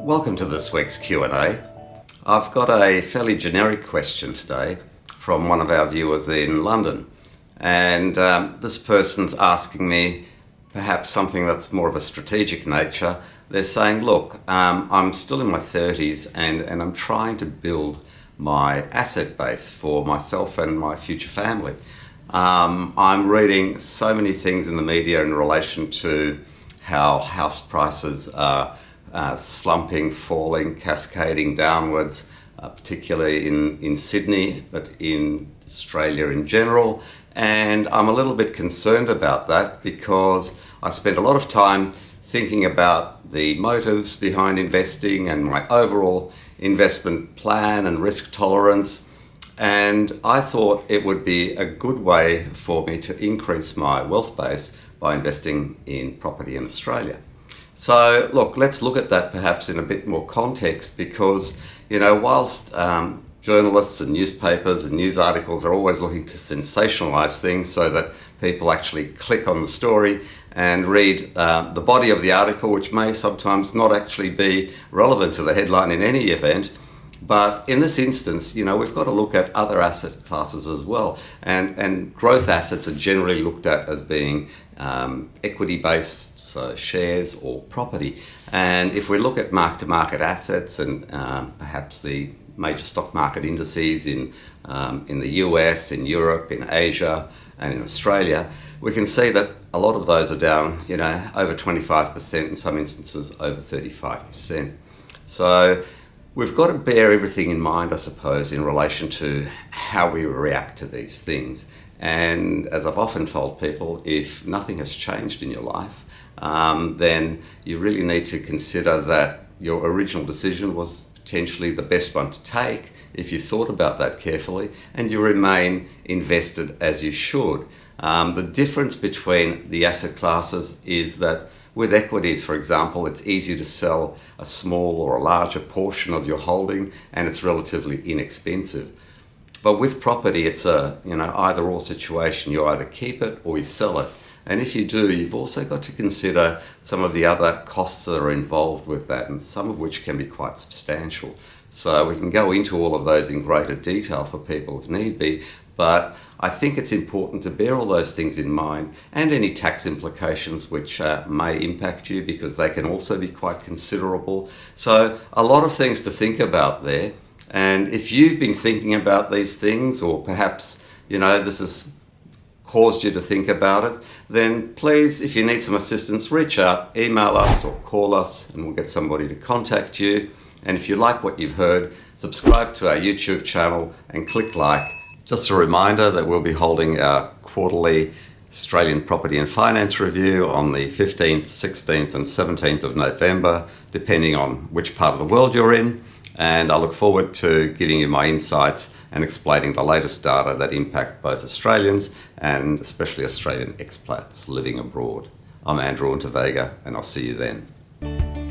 Welcome to this week's Q&A. I've got a fairly generic question today from one of our viewers in London, and this person's asking me perhaps something that's more of a strategic nature. They're saying, look, I'm still in my 30s and I'm trying to build my asset base for myself and my future family. I'm reading so many things in the media in relation to how house prices are slumping, falling, cascading downwards, particularly in Sydney, but in Australia in general. And I'm a little bit concerned about that because I spend a lot of time thinking about the motives behind investing and my overall investment plan and risk tolerance. And I thought it would be a good way for me to increase my wealth base by investing in property in Australia. So look, let's look at that perhaps in a bit more context because, whilst journalists and newspapers and news articles are always looking to sensationalize things so that people actually click on the story and read the body of the article, which may sometimes not actually be relevant to the headline in any event. But in this instance, we've got to look at other asset classes as well. And growth assets are generally looked at as being equity-based, so shares or property. And if we look at mark-to-market assets and perhaps the major stock market indices in the US, in Europe, in Asia, and in Australia, we can see that a lot of those are down, over 25%, in some instances over 35%. So we've got to bear everything in mind, I suppose, in relation to how we react to these things. And as I've often told people, if nothing has changed in your life, then you really need to consider that your original decision was potentially the best one to take if you thought about that carefully, and you remain invested as you should. The difference between the asset classes is that with equities, for example, it's easy to sell a small or a larger portion of your holding and it's relatively inexpensive. But with property, it's a either or situation. You either keep it or you sell it. And if you do, you've also got to consider some of the other costs that are involved with that, and some of which can be quite substantial. So we can go into all of those in greater detail for people if need be, but I think it's important to bear all those things in mind and any tax implications which may impact you, because they can also be quite considerable. So a lot of things to think about there. And if you've been thinking about these things, or perhaps, this has caused you to think about it, then please, if you need some assistance, reach out, email us or call us, and we'll get somebody to contact you. And if you like what you've heard, subscribe to our YouTube channel and click like. Just a reminder that we'll be holding our quarterly Australian Property and Finance Review on the 15th, 16th and 17th of November, depending on which part of the world you're in. And I look forward to giving you my insights and explaining the latest data that impact both Australians and especially Australian expats living abroad. I'm Andrew Unterweger, and I'll see you then.